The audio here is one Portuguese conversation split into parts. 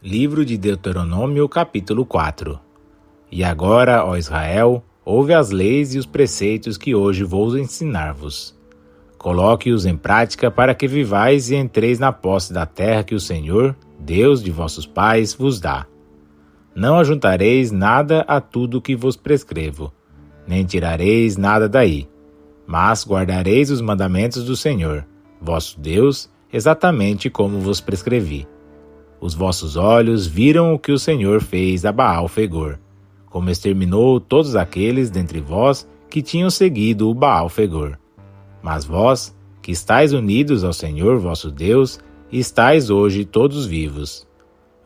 Livro de Deuteronômio, capítulo 4. E agora, ó Israel, ouve as leis e os preceitos que hoje vou ensinar-vos. Coloque-os em prática para que vivais e entreis na posse da terra que o Senhor, Deus de vossos pais, vos dá. Não ajuntareis nada a tudo que vos prescrevo, nem tirareis nada daí, mas guardareis os mandamentos do Senhor, vosso Deus, exatamente como vos prescrevi. Os vossos olhos viram o que o Senhor fez a Baal-Fegor, como exterminou todos aqueles dentre vós que tinham seguido o Baal-Fegor. Mas vós, que estáis unidos ao Senhor vosso Deus, estáis hoje todos vivos.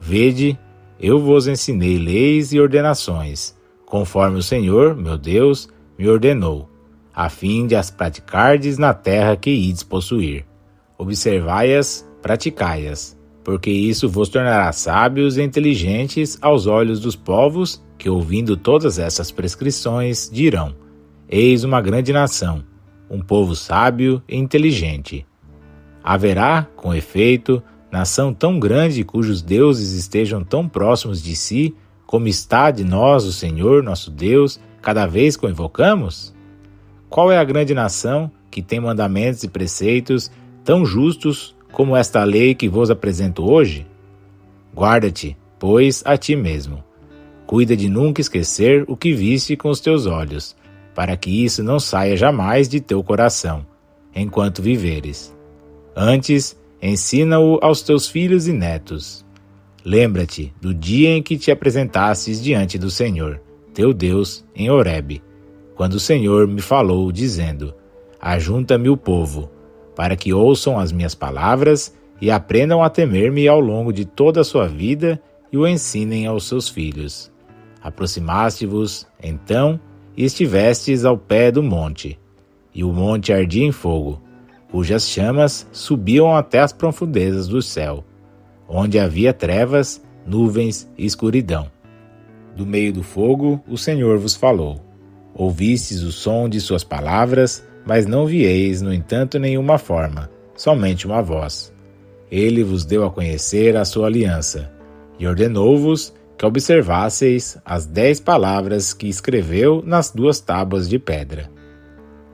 Vede, eu vos ensinei leis e ordenações, conforme o Senhor, meu Deus, me ordenou, a fim de as praticardes na terra que ides possuir. Observai-as, praticai-as, porque isso vos tornará sábios e inteligentes aos olhos dos povos que, ouvindo todas essas prescrições, dirão: Eis uma grande nação, um povo sábio e inteligente. Haverá, com efeito, nação tão grande cujos deuses estejam tão próximos de si, como está de nós o Senhor, nosso Deus, cada vez que o invocamos? Qual é a grande nação que tem mandamentos e preceitos tão justos como esta lei que vos apresento hoje? Guarda-te, pois, a ti mesmo. Cuida de nunca esquecer o que viste com os teus olhos, para que isso não saia jamais de teu coração, enquanto viveres. Antes, ensina-o aos teus filhos e netos. Lembra-te do dia em que te apresentastes diante do Senhor, teu Deus, em Horebe, quando o Senhor me falou, dizendo: Ajunta-me o povo, para que ouçam as minhas palavras e aprendam a temer-me ao longo de toda a sua vida e o ensinem aos seus filhos. Aproximaste-vos, então, e estivestes ao pé do monte, e o monte ardia em fogo, cujas chamas subiam até as profundezas do céu, onde havia trevas, nuvens e escuridão. Do meio do fogo o Senhor vos falou. Ouvistes o som de suas palavras, mas não vieis, no entanto, nenhuma forma, somente uma voz. Ele vos deu a conhecer a sua aliança, e ordenou-vos que observasseis as 10 palavras que escreveu nas 2 tábuas de pedra.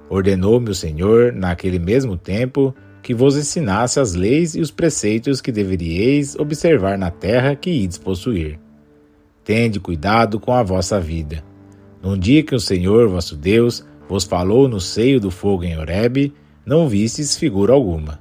Ordenou-me o Senhor, naquele mesmo tempo, que vos ensinasse as leis e os preceitos que deveríeis observar na terra que ides possuir. Tende cuidado com a vossa vida. Num dia que o Senhor, vosso Deus, vos falou no seio do fogo em Horebe, não vistes figura alguma.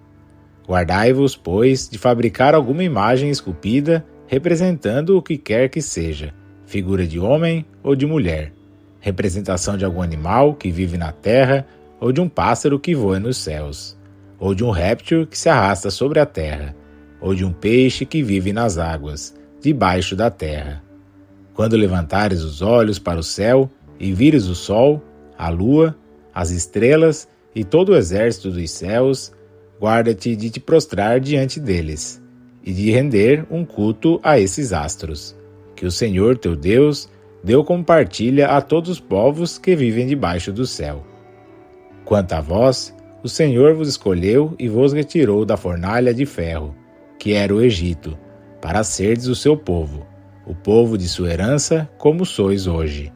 Guardai-vos, pois, de fabricar alguma imagem esculpida, representando o que quer que seja, figura de homem ou de mulher, representação de algum animal que vive na terra, ou de um pássaro que voa nos céus, ou de um réptil que se arrasta sobre a terra, ou de um peixe que vive nas águas, debaixo da terra. Quando levantares os olhos para o céu e vires o sol, a lua, as estrelas e todo o exército dos céus, guarda-te de te prostrar diante deles, e de render um culto a esses astros, que o Senhor teu Deus deu como partilha a todos os povos que vivem debaixo do céu. Quanto a vós, o Senhor vos escolheu e vos retirou da fornalha de ferro, que era o Egito, para serdes o seu povo, o povo de sua herança, como sois hoje.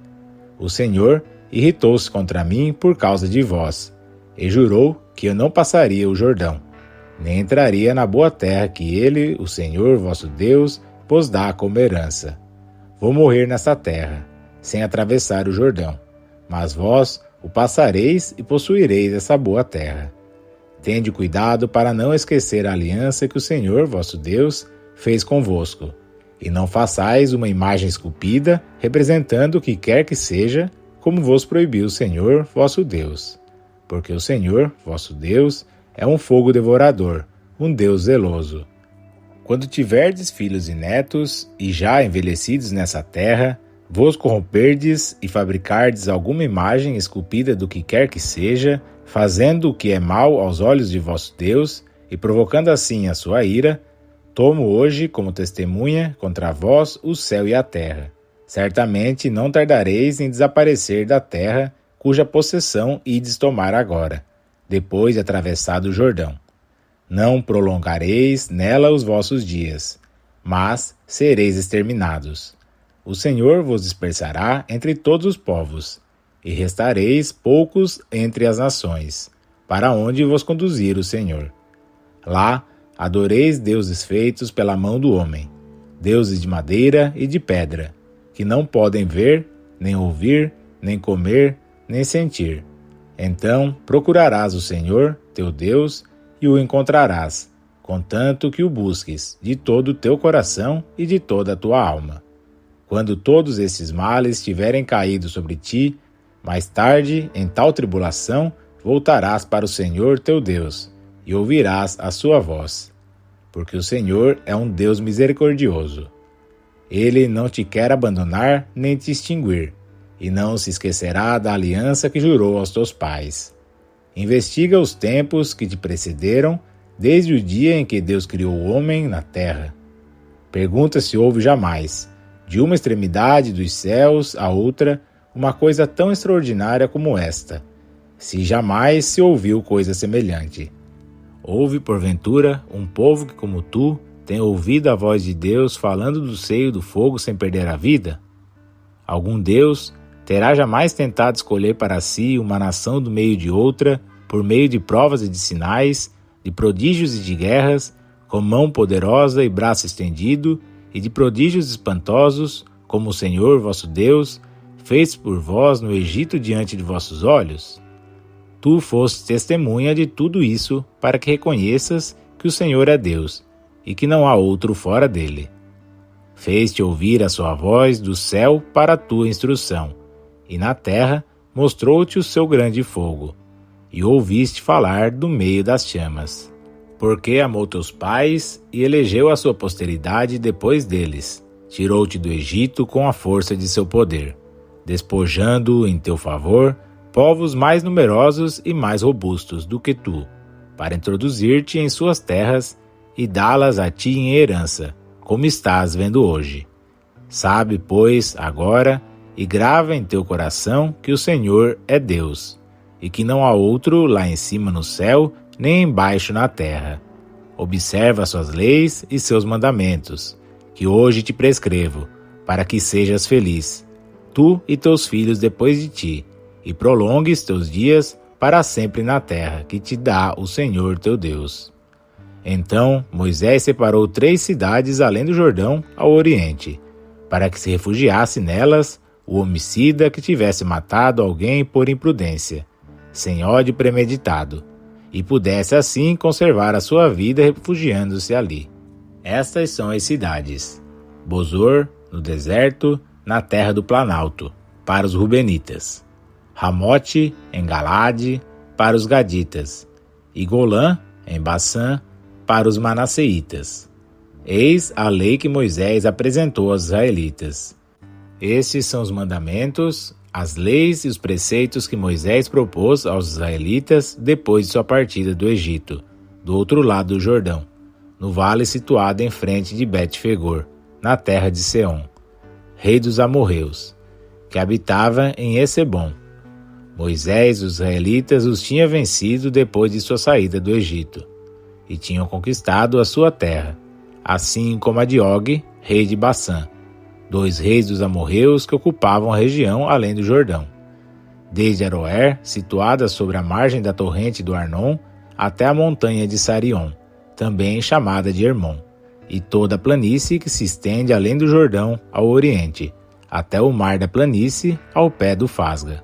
O Senhor irritou-se contra mim por causa de vós, e jurou que eu não passaria o Jordão, nem entraria na boa terra que ele, o Senhor vosso Deus, vos dá como herança. Vou morrer nessa terra, sem atravessar o Jordão, mas vós o passareis e possuireis essa boa terra. Tende cuidado para não esquecer a aliança que o Senhor vosso Deus fez convosco, e não façais uma imagem esculpida representando o que quer que seja, como vos proibiu o Senhor vosso Deus. Porque o Senhor vosso Deus é um fogo devorador, um Deus zeloso. Quando tiverdes filhos e netos, e já envelhecidos nessa terra, vos corromperdes e fabricardes alguma imagem esculpida do que quer que seja, fazendo o que é mal aos olhos de vosso Deus, e provocando assim a sua ira, tomo hoje como testemunha contra vós o céu e a terra. Certamente não tardareis em desaparecer da terra, cuja possessão ides tomar agora, depois de atravessado o Jordão. Não prolongareis nela os vossos dias. mas sereis exterminados. O Senhor vos dispersará entre todos os povos, e restareis poucos entre as nações, para onde vos conduzir o Senhor. Lá adoreis deuses feitos pela mão do homem, deuses de madeira e de pedra, que não podem ver, nem ouvir, nem comer, nem sentir. Então procurarás o Senhor, teu Deus, e o encontrarás, contanto que o busques de todo o teu coração e de toda a tua alma. Quando todos esses males tiverem caído sobre ti, mais tarde, em tal tribulação, voltarás para o Senhor teu Deus, e ouvirás a sua voz. Porque o Senhor é um Deus misericordioso. Ele não te quer abandonar nem te extinguir, e não se esquecerá da aliança que jurou aos teus pais. Investiga os tempos que te precederam, desde o dia em que Deus criou o homem na terra. Pergunta se houve jamais, de uma extremidade dos céus à outra, uma coisa tão extraordinária como esta, se jamais se ouviu coisa semelhante. Houve, porventura, um povo que, como tu, tem ouvido a voz de Deus falando do seio do fogo sem perder a vida? Algum Deus terá jamais tentado escolher para si uma nação do meio de outra, por meio de provas e de sinais, de prodígios e de guerras, com mão poderosa e braço estendido, e de prodígios espantosos, como o Senhor vosso Deus fez por vós no Egito diante de vossos olhos? Tu foste testemunha de tudo isso, para que reconheças que o Senhor é Deus, e que não há outro fora dele. Fez-te ouvir a sua voz do céu para a tua instrução, e na terra mostrou-te o seu grande fogo, e ouviste falar do meio das chamas. Porque amou teus pais e elegeu a sua posteridade depois deles, tirou-te do Egito com a força de seu poder, despojando em teu favor povos mais numerosos e mais robustos do que tu, para introduzir-te em suas terras e dá-las a ti em herança, como estás vendo hoje. Sabe, pois, agora, e grava em teu coração que o Senhor é Deus, e que não há outro lá em cima no céu, nem embaixo na terra. Observa suas leis e seus mandamentos, que hoje te prescrevo, para que sejas feliz, tu e teus filhos depois de ti, e prolongues teus dias para sempre na terra que te dá o Senhor teu Deus. Então Moisés separou 3 cidades além do Jordão ao oriente, para que se refugiasse nelas o homicida que tivesse matado alguém por imprudência, sem ódio premeditado, e pudesse assim conservar a sua vida refugiando-se ali. Estas são as cidades: Bozor, no deserto, na terra do Planalto, para os Rubenitas; Ramote, em Galade, para os Gaditas; e Golã, em Bassã, para os Manasseitas. Eis a lei que Moisés apresentou aos israelitas. Estes são os mandamentos, as leis e os preceitos que Moisés propôs aos israelitas depois de sua partida do Egito, do outro lado do Jordão, no vale situado em frente de Bet-Fegor, na terra de Seom, rei dos amorreus, que habitava em Esebom. Moisés e os israelitas os tinha vencido depois de sua saída do Egito, e tinham conquistado a sua terra, assim como a de Og, rei de Bassã, 2 reis dos amorreus que ocupavam a região além do Jordão, desde Aroer, situada sobre a margem da torrente do Arnon, até a montanha de Sarion, também chamada de Hermon, e toda a planície que se estende além do Jordão ao oriente, até o mar da planície ao pé do Fasga.